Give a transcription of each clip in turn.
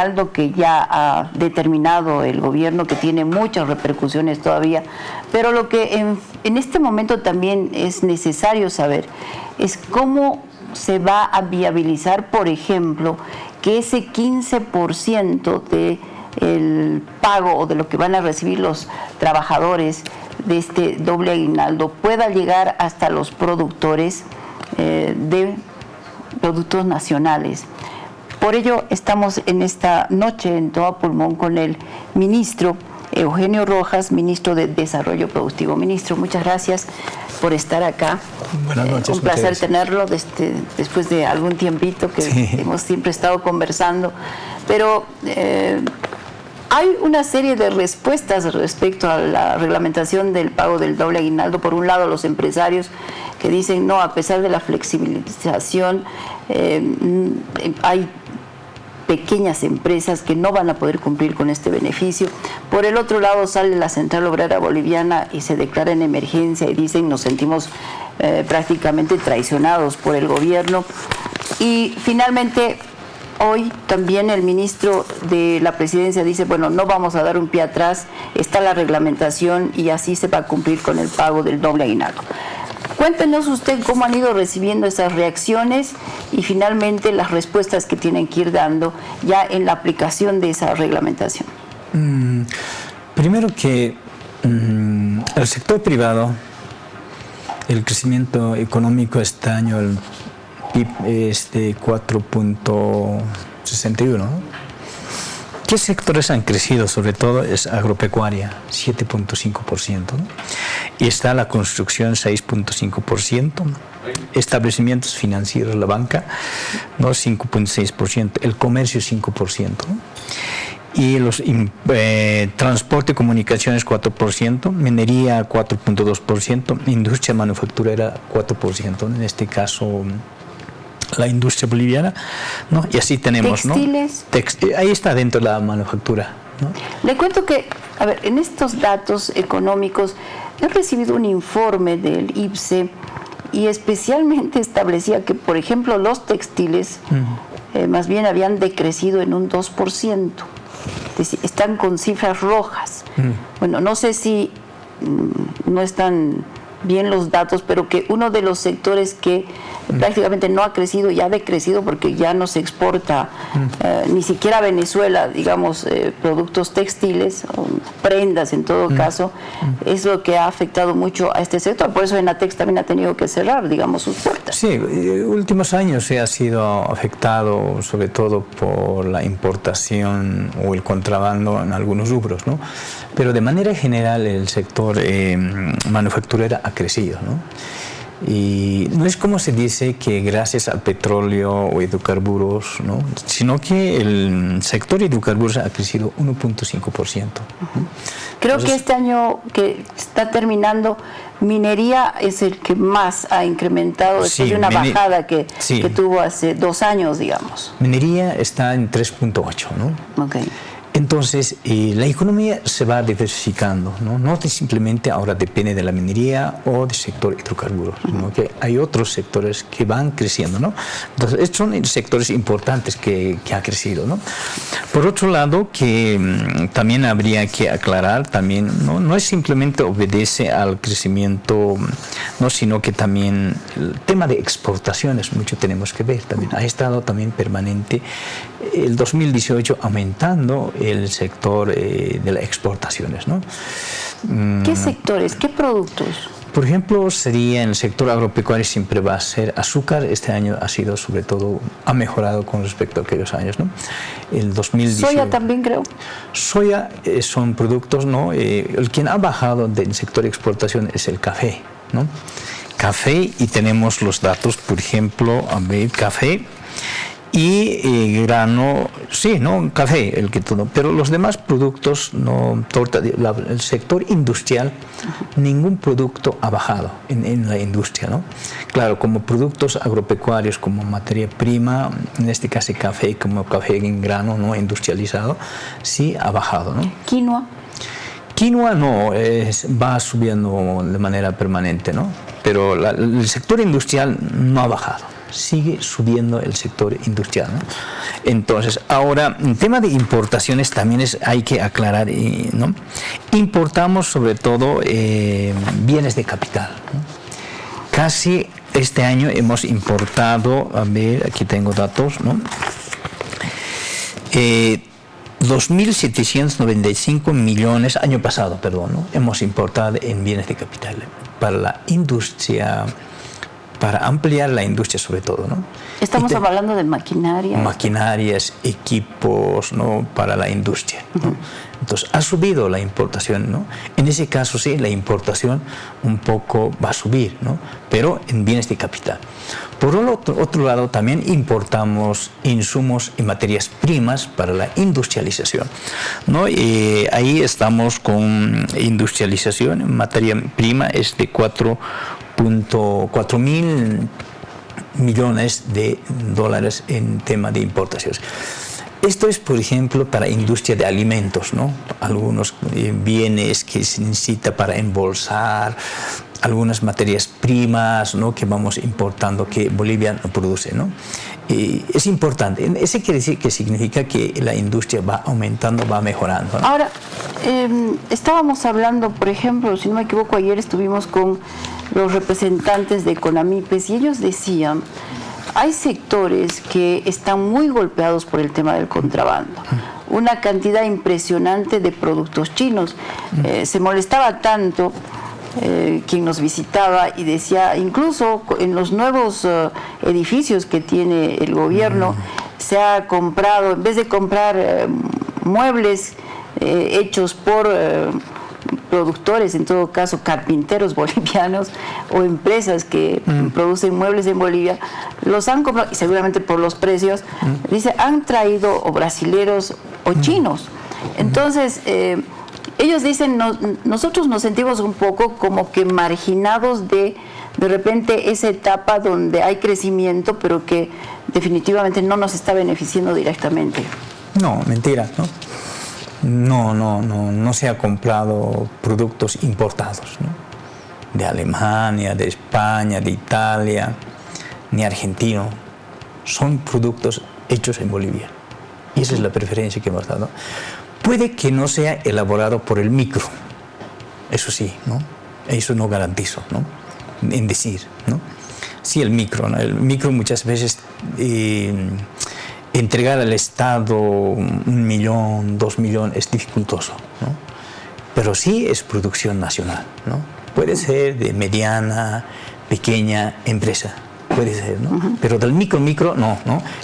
aguinaldo que ya ha determinado el gobierno, que tiene muchas repercusiones todavía, pero lo que en este momento también es necesario saber es cómo se va a viabilizar, por ejemplo, que ese 15% del pago o de lo que van a recibir los trabajadores de este doble aguinaldo pueda llegar hasta los productores de productos nacionales. Por ello estamos en esta noche en Todo Pulmón con el ministro Eugenio Rojas, ministro de Desarrollo Productivo. Ministro, muchas gracias por estar acá. Buenas noches. Un placer tenerlo después de algún tiempito que hemos siempre estado conversando. Pero hay una serie de respuestas respecto a la reglamentación del pago del doble aguinaldo. Por un lado, los empresarios que dicen, no, a pesar de la flexibilización, hay pequeñas empresas que no van a poder cumplir con este beneficio. Por el otro lado sale la Central Obrera Boliviana y se declara en emergencia y dicen, nos sentimos prácticamente traicionados por el gobierno. Y finalmente hoy también el ministro de la Presidencia dice, bueno, no vamos a dar un pie atrás, está la reglamentación y así se va a cumplir con el pago del doble aguinaldo. Cuéntenos usted cómo han ido recibiendo esas reacciones y finalmente las respuestas que tienen que ir dando ya en la aplicación de esa reglamentación. Primero que el sector privado, el crecimiento económico este año, el PIB es de 4.61, ¿no? ¿Qué sectores han crecido? Sobre todo es agropecuaria, 7.5%, ¿no? Y está la construcción, 6.5%, establecimientos financieros, la banca, ¿no? 5.6%, el comercio, 5%, ¿no? Y los transporte y comunicaciones 4%, minería 4.2%, industria manufacturera 4%, en este caso la industria boliviana, ¿no? Y así tenemos, textiles, ¿no? Ahí está dentro de la manufactura, ¿no? Le cuento que, a ver, en estos datos económicos he recibido un informe del IPSE y especialmente establecía que, por ejemplo, los textiles más bien habían decrecido en un 2%. Es decir, están con cifras rojas. Bueno, no sé si no están bien los datos, pero que uno de los sectores que prácticamente no ha crecido y ha decrecido porque ya no se exporta ni siquiera a Venezuela, digamos, productos textiles, o prendas en todo caso, es lo que ha afectado mucho a este sector. Por eso Enatex también ha tenido que cerrar, digamos, sus puertas. Sí, últimos años se ha sido afectado sobre todo por la importación o el contrabando en algunos rubros, ¿no? Pero de manera general el sector manufacturero ha crecido, ¿no? Y no es como se dice que gracias al petróleo o hidrocarburos, ¿no? Sino que el sector hidrocarburos ha crecido 1.5%. Creo que este año que está terminando, minería es el que más ha incrementado después de una bajada que tuvo hace 2 años, digamos. Minería está en 3.8, ¿no? Okay. Entonces, la economía se va diversificando, ¿no? No simplemente ahora depende de la minería o del sector hidrocarburos, sino que hay otros sectores que van creciendo, ¿no? Entonces, estos son sectores importantes que ha crecido, ¿no? Por otro lado, que también habría que aclarar, también, no es simplemente obedece al crecimiento, no, sino que también el tema de exportaciones, mucho tenemos que ver también. Ha estado también permanente el 2018 aumentando el sector de las exportaciones, ¿no? ¿Qué sectores? ¿Qué productos? Por ejemplo, sería en el sector agropecuario siempre va a ser azúcar. Este año ha sido sobre todo, ha mejorado con respecto a aquellos años, ¿no? El 2018. Soya también creo. Soya son productos, ¿no? El quien ha bajado del sector de exportación es el café, ¿no? Café, y tenemos los datos, por ejemplo, a ver, café y grano, sí, ¿no? Café, el que todo, pero los demás productos, no, el sector industrial, ningún producto ha bajado en la industria, ¿no? Claro, como productos agropecuarios, como materia prima, en este caso café, como café en grano, no industrializado, sí ha bajado, ¿no? Quinoa. Quinoa no, va subiendo de manera permanente, ¿no? Pero el sector industrial no ha bajado. sigue subiendo el sector industrial, ¿no? Entonces, ahora, en tema de importaciones también hay que aclarar, ¿no? Importamos sobre todo bienes de capital, ¿no? Casi este año hemos importado, a ver, aquí tengo datos, ¿no? 2.795 millones, año pasado, perdón, ¿no? Hemos importado en bienes de capital para la industria, para ampliar la industria sobre todo, ¿no? Estamos hablando de maquinaria. Maquinarias, equipos, ¿no? Para la industria, ¿no? Entonces, ha subido la importación, ¿no? En ese caso, sí, la importación un poco va a subir, ¿no? Pero en bienes de capital. Por otro lado, también importamos insumos y materias primas para la industrialización, ¿no? Ahí estamos con industrialización, materia prima es de 4.000 millones de dólares en tema de importaciones. Esto es, por ejemplo, para industria de alimentos, ¿no? Algunos bienes que se necesita para embolsar, algunas materias primas, ¿no? Que vamos importando, que Bolivia no produce, ¿no? Es importante. Eso quiere decir que significa que la industria va aumentando, va mejorando, ¿no? Ahora, estábamos hablando, por ejemplo, si no me equivoco, ayer estuvimos con los representantes de Conamipes y ellos decían, hay sectores que están muy golpeados por el tema del contrabando. Una cantidad impresionante de productos chinos. Se molestaba tanto quien nos visitaba y decía, incluso en los nuevos edificios que tiene el gobierno, se ha comprado, en vez de comprar muebles hechos por productores, en todo caso carpinteros bolivianos o empresas que producen muebles en Bolivia, los han comprado, y seguramente por los precios, dice, han traído o brasileros o chinos. Entonces, ellos dicen, nosotros nos sentimos un poco como que marginados de repente esa etapa donde hay crecimiento, pero que definitivamente no nos está beneficiando directamente. No, mentira, ¿no? No se ha comprado productos importados, ¿no? De Alemania, de España, de Italia, ni argentino. Son productos hechos en Bolivia. Y esa es la preferencia que hemos dado. Puede que no sea elaborado por el micro, eso sí, ¿no? Eso no garantizo, ¿no? En decir, ¿no? Sí, el micro, ¿no? El micro muchas veces entregar al Estado 1 millón, 2 millones es dificultoso, ¿no? Pero sí es producción nacional, ¿no? Puede ser de mediana, pequeña empresa, puede ser, ¿no? Pero del micro, no.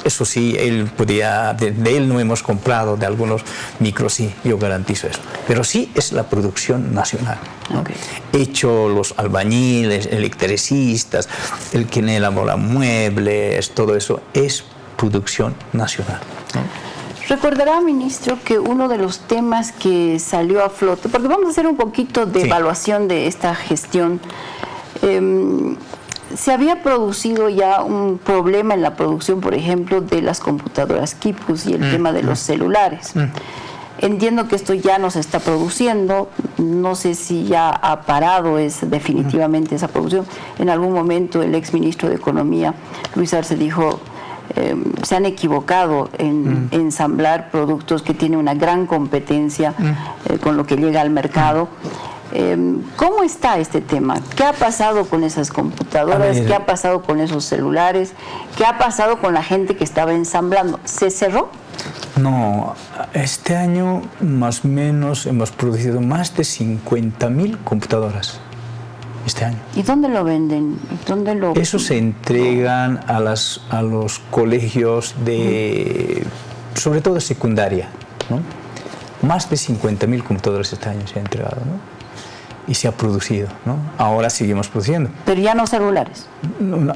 Eso sí, él podía, de él no hemos comprado, de algunos micros sí, yo garantizo eso. Pero sí es la producción nacional, ¿no? Hecho los albañiles, electricistas, el que elabora muebles, todo eso es producción nacional, ¿no? Recordará, ministro, que uno de los temas que salió a flote, porque vamos a hacer un poquito de evaluación de esta gestión, se había producido ya un problema en la producción, por ejemplo, de las computadoras Quipus y el tema de los celulares. Entiendo que esto ya no se está produciendo, no sé si ya ha parado definitivamente esa producción. En algún momento el exministro de Economía, Luis Arce, dijo, se han equivocado en ensamblar productos que tienen una gran competencia con lo que llega al mercado. ¿Cómo está este tema? ¿Qué ha pasado con esas computadoras? ¿Qué ha pasado con esos celulares? ¿Qué ha pasado con la gente que estaba ensamblando? ¿Se cerró? No, este año más o menos hemos producido más de 50.000 computadoras. Este año. ¿Y dónde lo venden? Eso se entregan a los colegios sobre todo de secundaria, ¿no? Más de 50.000 computadoras este año se han entregado, ¿no? Y se ha producido, ¿no? Ahora seguimos produciendo. Pero ya no celulares.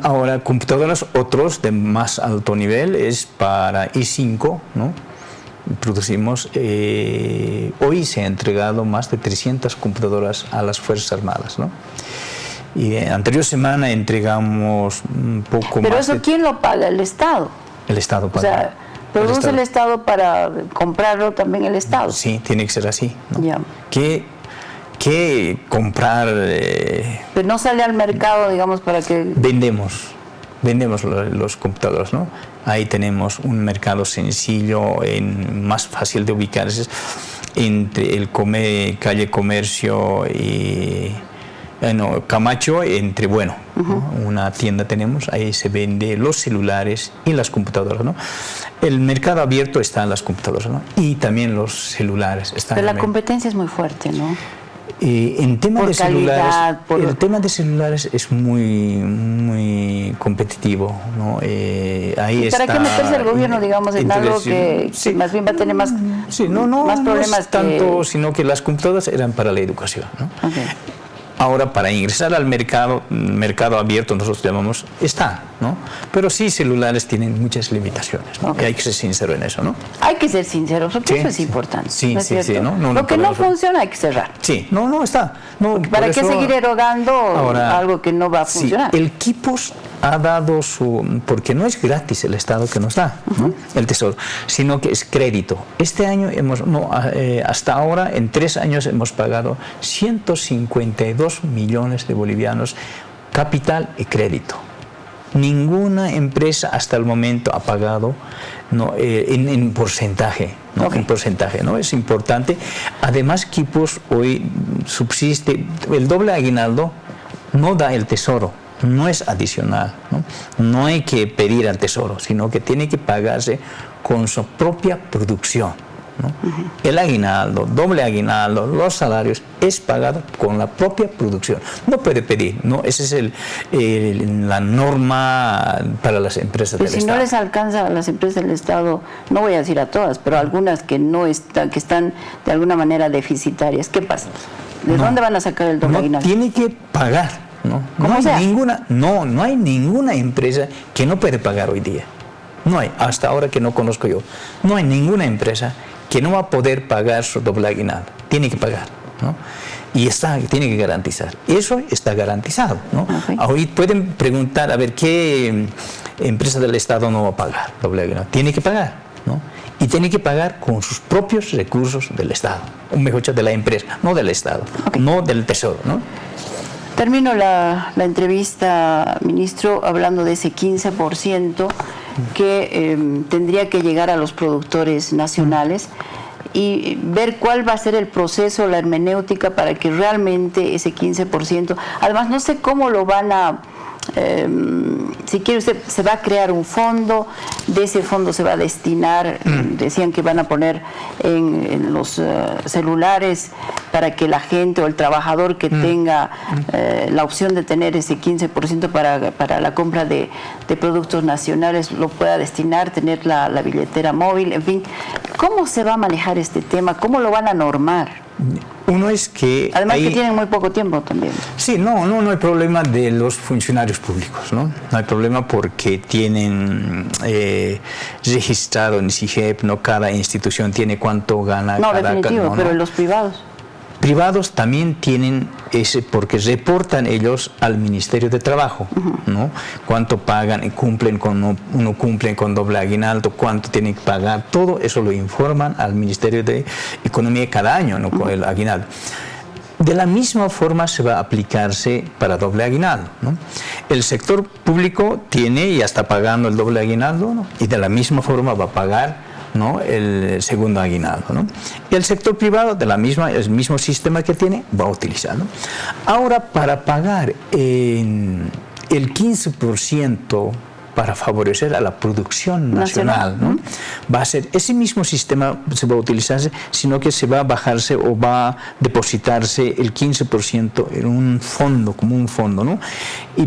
Ahora computadoras, otros de más alto nivel, es para i5, ¿no? Producimos, hoy se ha entregado más de 300 computadoras a las Fuerzas Armadas, ¿no? Y anterior semana entregamos un poco más. ¿Pero eso quién lo paga? ¿El Estado? El Estado paga. O sea, ¿produce el Estado para comprarlo también el Estado? Sí, tiene que ser así, ¿no? Ya. Que comprar... Pero no sale al mercado, digamos, para que... Vendemos vendemos los computadores, ¿no? Ahí tenemos un mercado sencillo, más fácil de ubicarse entre el calle Comercio y Camacho, entre ¿no? Una tienda tenemos, ahí se vende los celulares y las computadoras, ¿no? El mercado abierto está en las computadoras, ¿no? Y también los celulares están. Pero la competencia es muy fuerte, ¿no? En tema por de calidad, celulares, el tema de celulares es muy competitivo, ¿no? Ahí ¿Para qué meterse el gobierno, digamos, en algo que más bien va a tener más problemas? No es tanto, sino que las computadoras eran para la educación, ¿no? Okay. Ahora, para ingresar al mercado abierto, nosotros llamamos, está, ¿no? Pero sí, celulares tienen muchas limitaciones, ¿no? Okay. Y hay que ser sincero en eso, ¿no? Hay que ser sincero, porque eso es importante. Sí, ¿no es cierto? ¿no? Lo que no funciona hay que cerrar. Sí, no está. No, ¿para qué seguir erogando algo que no va a funcionar? Sí, el Quipos ha dado porque no es gratis el Estado que nos da, ¿no? El Tesoro, sino que es crédito. Este año hasta ahora, en 3 años, hemos pagado 152 millones de bolivianos, capital y crédito. Ninguna empresa hasta el momento ha pagado en porcentaje, ¿no? Okay. En porcentaje, ¿no? Es importante. Además, Quipos hoy subsiste, el doble aguinaldo no da el Tesoro. No es adicional, no hay que pedir al Tesoro, sino que tiene que pagarse con su propia producción, ¿no? El aguinaldo, doble aguinaldo, los salarios es pagado con la propia producción. No puede pedir, ¿no? Esa es la norma para las empresas del Estado. Si no les alcanza a las empresas del Estado, no voy a decir a todas, pero algunas que que están de alguna manera deficitarias, ¿qué pasa? ¿De dónde van a sacar el doble aguinaldo? Tiene que pagar. No hay ninguna empresa que no puede pagar hoy día. No hay, hasta ahora que no conozco yo. No hay ninguna empresa que no va a poder pagar su doble aguinaldo. Tiene que pagar, ¿no? Y tiene que garantizar. Eso está garantizado, ¿no? Okay. Hoy pueden preguntar, a ver, ¿qué empresa del Estado no va a pagar doble aguinaldo? Tiene que pagar, ¿no? Y tiene que pagar con sus propios recursos del Estado. O mejor dicho, de la empresa, no del Estado, okay. No del Tesoro, ¿no? Termino la entrevista, ministro, hablando de ese 15% que tendría que llegar a los productores nacionales y ver cuál va a ser el proceso, la hermenéutica para que realmente ese 15%, además no sé cómo lo van a... si quiere usted, se va a crear un fondo, de ese fondo se va a destinar, decían que van a poner en los celulares para que la gente o el trabajador que tenga la opción de tener ese 15% para la compra de productos nacionales lo pueda destinar, tener la billetera móvil, en fin. ¿Cómo se va a manejar este tema? ¿Cómo lo van a normar? Uno es que... Además que tienen muy poco tiempo también. Sí, no hay problema de los funcionarios públicos, ¿no? No hay problema porque tienen registrado en SIGEP, ¿no? Cada institución tiene cuánto gana. No, definitivo, pero los privados. Privados también tienen porque reportan ellos al Ministerio de Trabajo, ¿no? Cuánto pagan y cumplen con doble aguinaldo, cuánto tienen que pagar, todo eso lo informan al Ministerio de Economía cada año, ¿no? Con el aguinaldo. De la misma forma se va a aplicarse para doble aguinaldo, ¿no? El sector público tiene y ya está pagando el doble aguinaldo, ¿no? Y de la misma forma va a pagar, ¿no? El segundo aguinaldo, ¿no? Y el sector privado, el mismo sistema que tiene, va a utilizar, ¿no? Ahora, para pagar el 15% para favorecer a la producción nacional, ¿no? Va a ser ese mismo sistema, se va a utilizarse, sino que se va a bajarse o va a depositarse el 15% en un fondo, como un fondo, ¿no?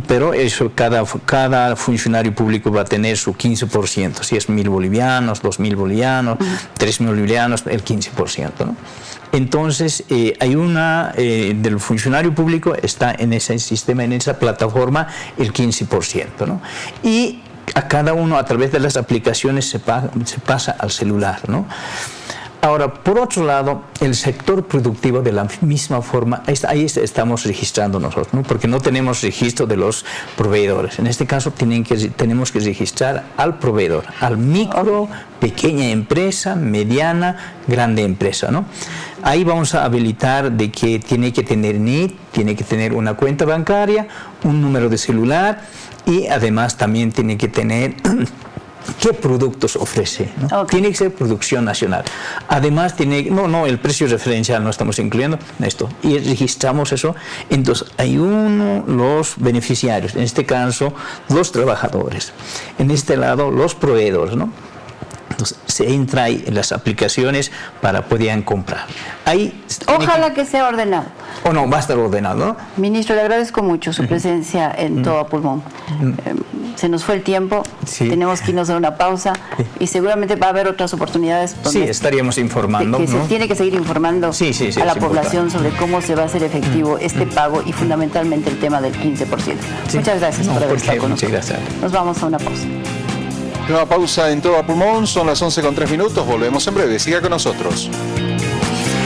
Pero eso, cada funcionario público va a tener su 15%, si es 1.000 bolivianos, 2.000 bolivianos, 3.000 bolivianos, el 15%, ¿no? Entonces, hay del funcionario público está en ese sistema, en esa plataforma, el 15%, ¿no? Y a cada uno, a través de las aplicaciones, se pasa al celular, ¿no? Ahora, por otro lado, el sector productivo de la misma forma, ahí estamos registrando nosotros, ¿no? Porque no tenemos registro de los proveedores. En este caso tenemos que registrar al proveedor, al micro, pequeña empresa, mediana, grande empresa, ¿no? Ahí vamos a habilitar de que tiene que tener NIT, tiene que tener una cuenta bancaria, un número de celular y además también tiene que tener qué productos ofrece, ¿no? Okay. Tiene que ser producción nacional. Además, el precio referencial no estamos incluyendo esto. Y registramos eso. Entonces, hay los beneficiarios, en este caso, los trabajadores. En este lado, los proveedores, ¿no? Entonces, se entra ahí en las aplicaciones para poder comprar. Ahí Ojalá que sea ordenado. O no, va a estar ordenado, ¿no? Ministro, le agradezco mucho su presencia en Todo a Pulmón. Se nos fue el tiempo, tenemos que irnos a una pausa y seguramente va a haber otras oportunidades. Sí, estaríamos informando. Que se tiene que seguir informando a la población sobre cómo se va a hacer efectivo este pago y fundamentalmente el tema del 15%. Muchas gracias por haber estado con nosotros. Gracias. Nos vamos a una pausa. Nueva pausa en Todo a Pulmón, son las 11:03, volvemos en breve, siga con nosotros.